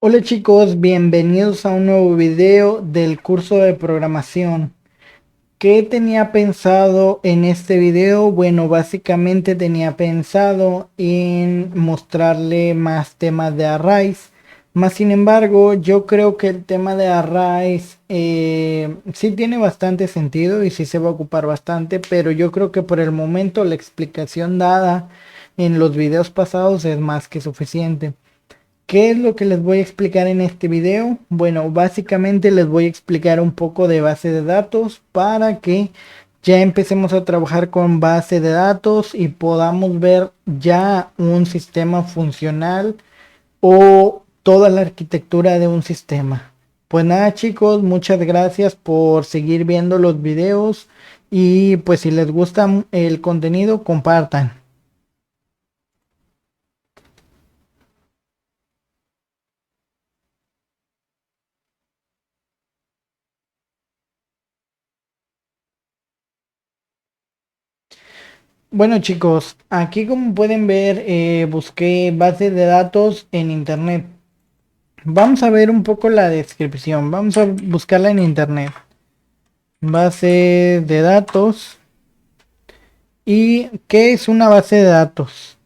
Hola chicos, bienvenidos a un nuevo video del curso de programación. ¿Qué tenía pensado en este video? Bueno, básicamente tenía pensado en mostrarle más temas de arrays. Más sin embargo, yo creo que el tema de arrays sí tiene bastante sentido y sí se va a ocupar bastante, pero yo creo que por el momento la explicación dada en los videos pasados es más que suficiente. ¿Qué es lo que les voy a explicar en este video? Bueno, básicamente les voy a explicar un poco de base de datos para que ya empecemos a trabajar con base de datos y podamos ver ya un sistema funcional o toda la arquitectura de un sistema. Pues nada chicos, muchas gracias por seguir viendo los videos y pues si les gusta el contenido, compartan. Bueno chicos, aquí como pueden ver, busqué bases de datos en internet. Vamos a ver un poco la descripción, vamos a buscarla en internet. Base de datos. ¿Y qué es una base de datos?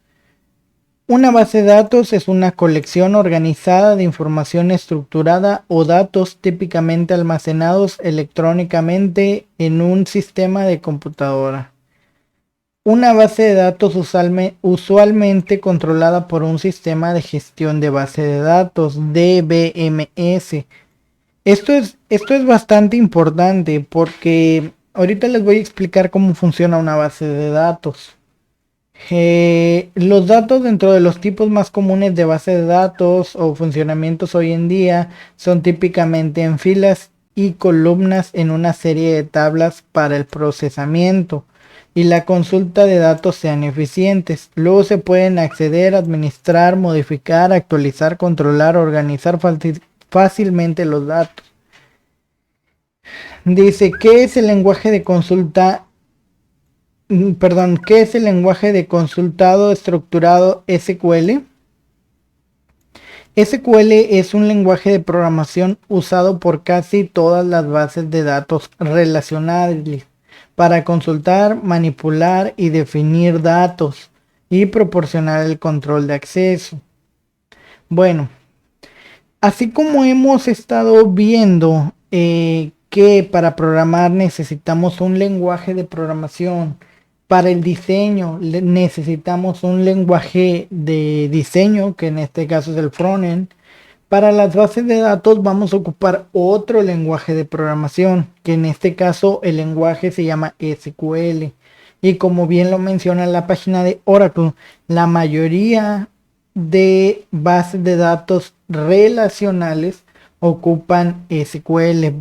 Una base de datos es una colección organizada de información estructurada o datos típicamente almacenados electrónicamente en un sistema de computadora. Una base de datos usualmente controlada por un sistema de gestión de base de datos, DBMS. Esto es bastante importante porque ahorita les voy a explicar cómo funciona una base de datos. Los datos dentro de los tipos más comunes de base de datos o funcionamientos hoy en día son típicamente en filas y columnas en una serie de tablas para el procesamiento y la consulta de datos sean eficientes. Luego se pueden acceder, administrar, modificar, actualizar, controlar, organizar fácilmente los datos. Dice, ¿qué es el lenguaje de consulta? Perdón, ¿qué es el lenguaje de consultado estructurado SQL? SQL es un lenguaje de programación usado por casi todas las bases de datos relacionales para consultar, manipular y definir datos y proporcionar el control de acceso. Bueno, así como hemos estado viendo que para programar necesitamos un lenguaje de programación, para el diseño necesitamos un lenguaje de diseño, que en este caso es el frontend. Para las bases de datos vamos a ocupar otro lenguaje de programación, que en este caso el lenguaje se llama SQL. Y como bien lo menciona la página de Oracle, la mayoría de bases de datos relacionales ocupan SQL.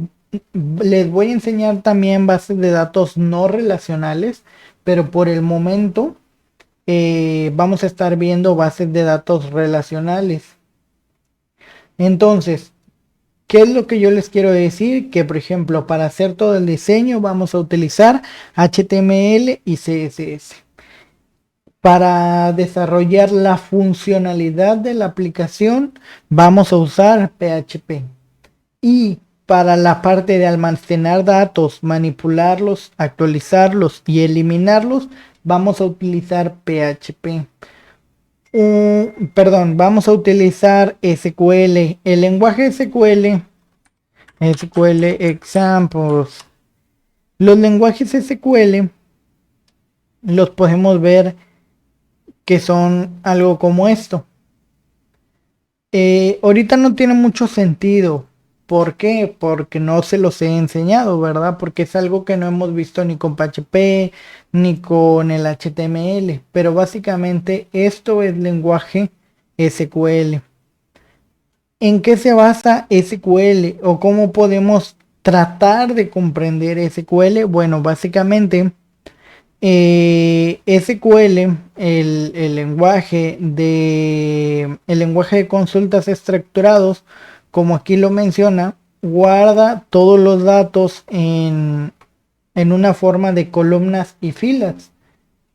Les voy a enseñar también bases de datos no relacionales, pero por el momento vamos a estar viendo bases de datos relacionales. Entonces, ¿qué es lo que yo les quiero decir? Que por ejemplo, para hacer todo el diseño vamos a utilizar HTML y CSS. Para desarrollar la funcionalidad de la aplicación vamos a usar PHP. Y para la parte de almacenar datos, manipularlos, actualizarlos y eliminarlos, vamos a utilizar PHP. Perdón, vamos a utilizar SQL. El lenguaje SQL examples. Los lenguajes SQL los podemos ver que son algo como esto. Ahorita no tiene mucho sentido. ¿Por qué? Porque no se los he enseñado, ¿verdad? Porque es algo que no hemos visto ni con PHP ni con el HTML. Pero básicamente esto es lenguaje SQL. ¿En qué se basa SQL o cómo podemos tratar de comprender SQL? Bueno, básicamente SQL, el lenguaje de consultas estructurados, como aquí lo menciona, guarda todos los datos en una forma de columnas y filas.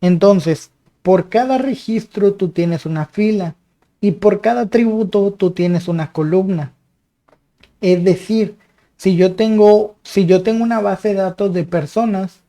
Entonces, por cada registro tú tienes una fila. y por cada atributo tú tienes una columna. Es decir, si yo tengo una base de datos de personas,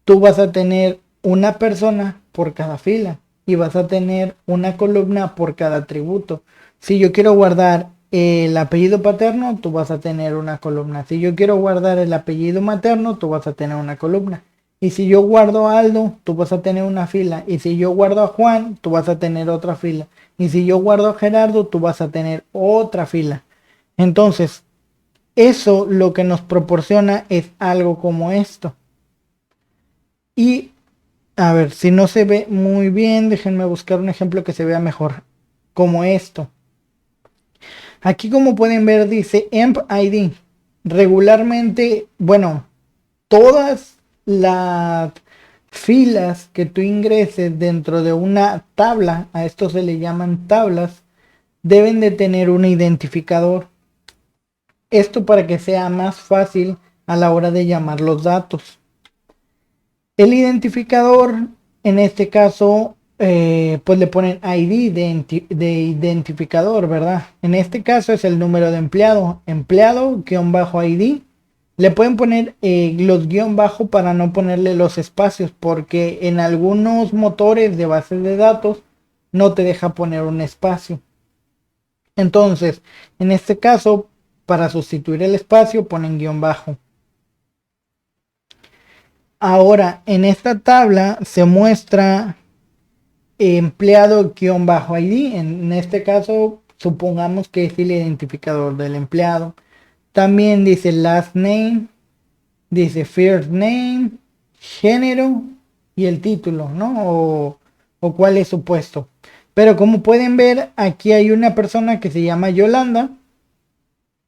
tú vas a tener una persona por cada fila y vas a tener una columna por cada atributo. Si yo quiero guardar el apellido paterno, tú vas a tener una columna. Si yo quiero guardar el apellido materno, tú vas a tener una columna. Y si yo guardo a Aldo, tú vas a tener una fila. Y si yo guardo a Juan, tú vas a tener otra fila. Y si yo guardo a Gerardo, tú vas a tener otra fila. Entonces, eso lo que nos proporciona es algo como esto. Y a ver, si no se ve muy bien, déjenme buscar un ejemplo que se vea mejor. Como esto. Aquí como pueden ver dice emp ID. Regularmente, bueno, todas las filas que tú ingreses dentro de una tabla, a esto se le llaman tablas, deben de tener un identificador. Esto para que sea más fácil a la hora de llamar los datos. El identificador, en este caso, pues le ponen ID de identificador, ¿verdad? En este caso es el número de empleado, empleado-ID. Le pueden poner los guión bajo para no ponerle los espacios, porque en algunos motores de bases de datos no te deja poner un espacio. Entonces, en este caso, para sustituir el espacio, ponen guión bajo. Ahora, en esta tabla se muestra empleado-ID. En este caso, supongamos que es el identificador del empleado. También dice last name, dice first name, género y el título, ¿no? O cuál es su puesto. Pero como pueden ver, aquí hay una persona que se llama Yolanda,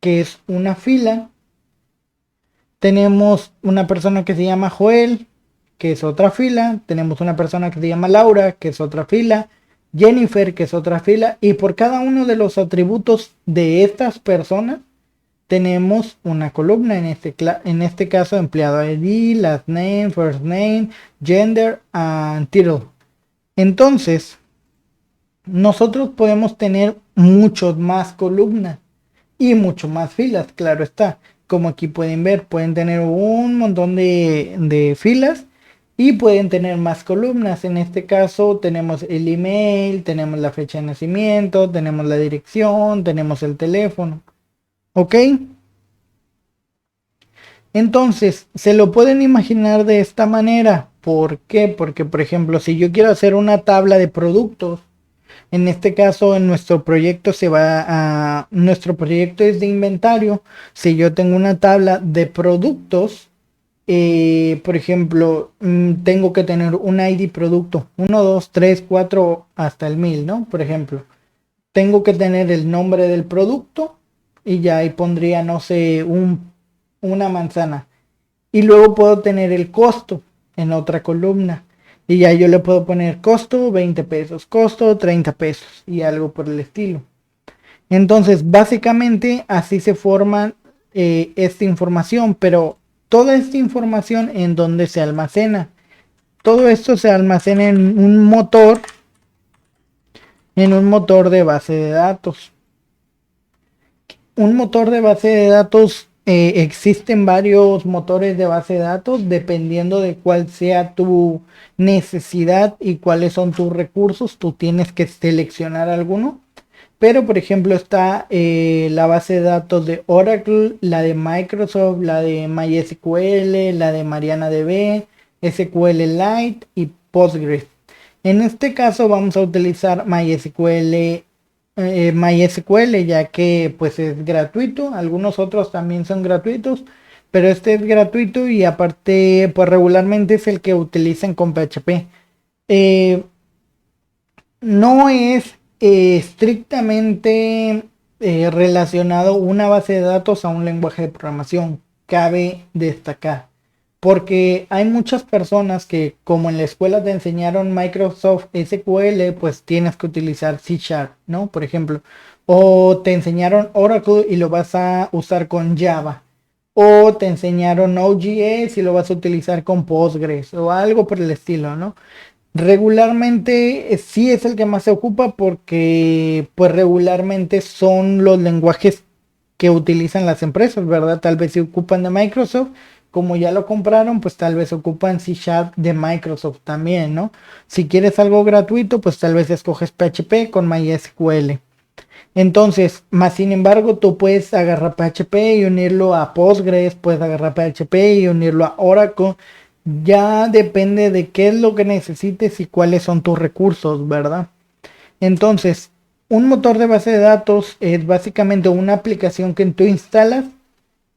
que es una fila. Tenemos una persona que se llama Joel, que es otra fila. Tenemos una persona que se llama Laura, que es otra fila. Jennifer, que es otra fila. Y por cada uno de los atributos de estas personas tenemos una columna. En este caso, empleado ID, last name, first name, gender and title. Entonces, nosotros podemos tener muchos más columnas y mucho más filas, claro está. Como aquí pueden ver, pueden tener un montón de filas y pueden tener más columnas. En este caso tenemos el email, tenemos la fecha de nacimiento, tenemos la dirección, tenemos el teléfono. ¿Ok? Entonces, se lo pueden imaginar de esta manera. ¿Por qué? Porque, por ejemplo, si yo quiero hacer una tabla de productos, en este caso, en nuestro proyecto nuestro proyecto es de inventario. Si yo tengo una tabla de productos, por ejemplo, tengo que tener un ID producto, 1, 2, 3, 4, hasta el 1000, ¿no? Por ejemplo, tengo que tener el nombre del producto y ya ahí pondría, no sé, una manzana. Y luego puedo tener el costo en otra columna. Y ya yo le puedo poner costo 20 pesos, costo 30 pesos y algo por el estilo. Entonces, básicamente así se forma esta información, pero toda esta información en donde se almacena. Todo esto se almacena en un motor de base de datos. Un motor de base de datos, existen varios motores de base de datos dependiendo de cuál sea tu necesidad y cuáles son tus recursos. Tú tienes que seleccionar alguno. Pero por ejemplo está la base de datos de Oracle, la de Microsoft, la de MySQL, la de MarianaDB, SQLite y Postgres. En este caso vamos a utilizar MySQL, ya que pues es gratuito. Algunos otros también son gratuitos, pero este es gratuito y aparte pues regularmente es el que utilizan con PHP. No es estrictamente relacionado una base de datos a un lenguaje de programación, cabe destacar. Porque hay muchas personas que, como en la escuela te enseñaron Microsoft SQL, pues tienes que utilizar C Sharp, ¿no? Por ejemplo. O te enseñaron Oracle y lo vas a usar con Java. O te enseñaron Node.js y lo vas a utilizar con Postgres o algo por el estilo, ¿no? Regularmente sí es el que más se ocupa porque pues regularmente son los lenguajes que utilizan las empresas, ¿verdad? Tal vez si ocupan de Microsoft, como ya lo compraron, pues tal vez ocupan C Sharp de Microsoft también, ¿no? Si quieres algo gratuito, pues tal vez escoges PHP con MySQL. Entonces, más sin embargo, tú puedes agarrar PHP y unirlo a Postgres, puedes agarrar PHP y unirlo a Oracle. Ya depende de qué es lo que necesites y cuáles son tus recursos, ¿verdad? Entonces, un motor de base de datos es básicamente una aplicación que tú instalas.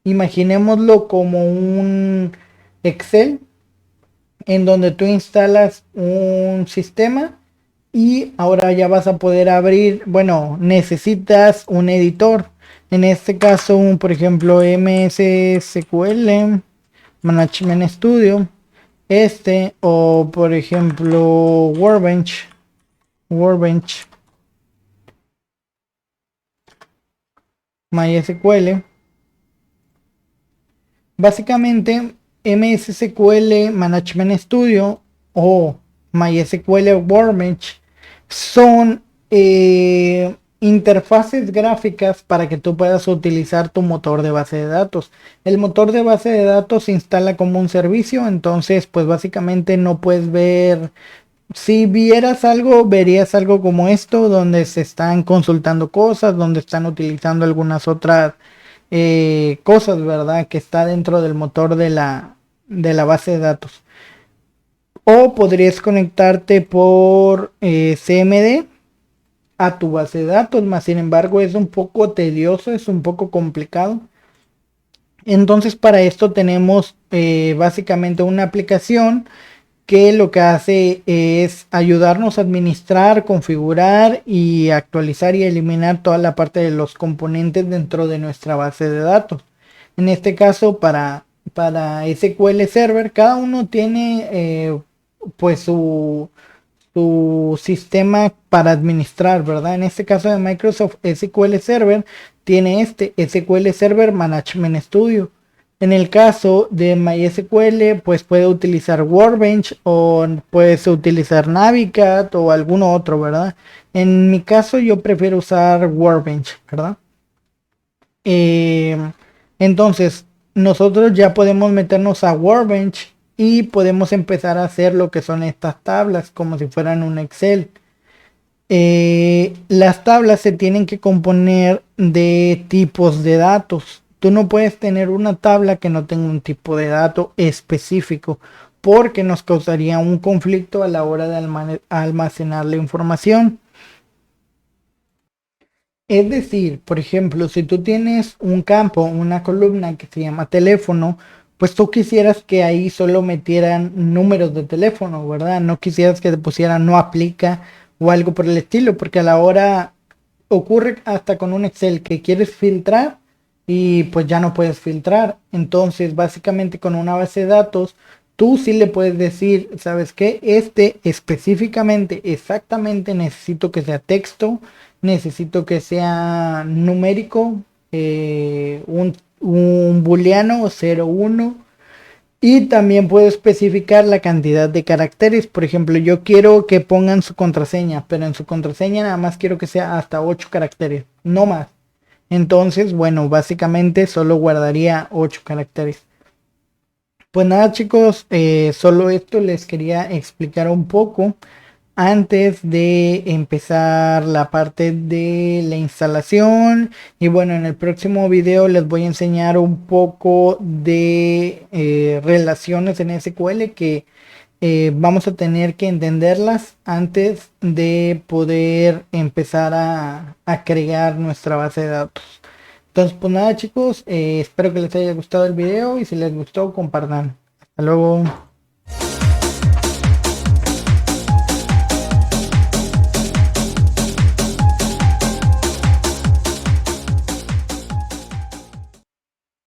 Imaginémoslo como un Excel en donde tú instalas un sistema y ahora ya vas a poder abrir, bueno, necesitas un editor. En este caso, por ejemplo, MS SQL, Management Studio, o por ejemplo, Workbench, MySQL. Básicamente, MS SQL Management Studio o MySQL Workbench son interfaces gráficas para que tú puedas utilizar tu motor de base de datos. El motor de base de datos se instala como un servicio, entonces pues básicamente no puedes ver, si vieras algo, verías algo como esto, donde se están consultando cosas, donde están utilizando algunas otras cosas, ¿verdad? Que está dentro del motor de la base de datos. O podrías conectarte por CMD a tu base de datos, más sin embargo es un poco tedioso, es un poco complicado. Entonces para esto tenemos básicamente una aplicación que lo que hace es ayudarnos a administrar, configurar y actualizar y eliminar toda la parte de los componentes dentro de nuestra base de datos. En este caso, para SQL Server, cada uno tiene pues su sistema para administrar, ¿verdad? En este caso de Microsoft SQL Server, tiene este SQL Server Management Studio. En el caso de MySQL, pues puede utilizar Workbench o puedes utilizar Navigat o alguno otro, ¿verdad? En mi caso yo prefiero usar Workbench, ¿verdad? Eh, entonces, nosotros ya podemos meternos a Workbench y podemos empezar a hacer lo que son estas tablas, como si fueran un Excel. Las tablas se tienen que componer de tipos de datos. Tú no puedes tener una tabla que no tenga un tipo de dato específico porque nos causaría un conflicto a la hora de almacenar la información. Es decir, por ejemplo, si tú tienes un campo, una columna que se llama teléfono, pues tú quisieras que ahí solo metieran números de teléfono, ¿verdad? No quisieras que te pusieran no aplica o algo por el estilo, porque a la hora ocurre hasta con un Excel que quieres filtrar y pues ya no puedes filtrar. Entonces, básicamente con una base de datos, tú sí le puedes decir, ¿sabes qué? Este específicamente, exactamente necesito que sea texto, necesito que sea numérico, un booleano 0, 1. Y también puedo especificar la cantidad de caracteres. Por ejemplo, yo quiero que pongan su contraseña, pero en su contraseña nada más quiero que sea hasta 8 caracteres, no más. Entonces, bueno, básicamente solo guardaría 8 caracteres. Pues nada chicos, solo esto les quería explicar un poco antes de empezar la parte de la instalación. Y bueno, en el próximo video les voy a enseñar un poco de relaciones en SQL que vamos a tener que entenderlas antes de poder empezar a crear nuestra base de datos. Entonces, pues nada chicos, espero que les haya gustado el video y si les gustó, compartan. Hasta luego.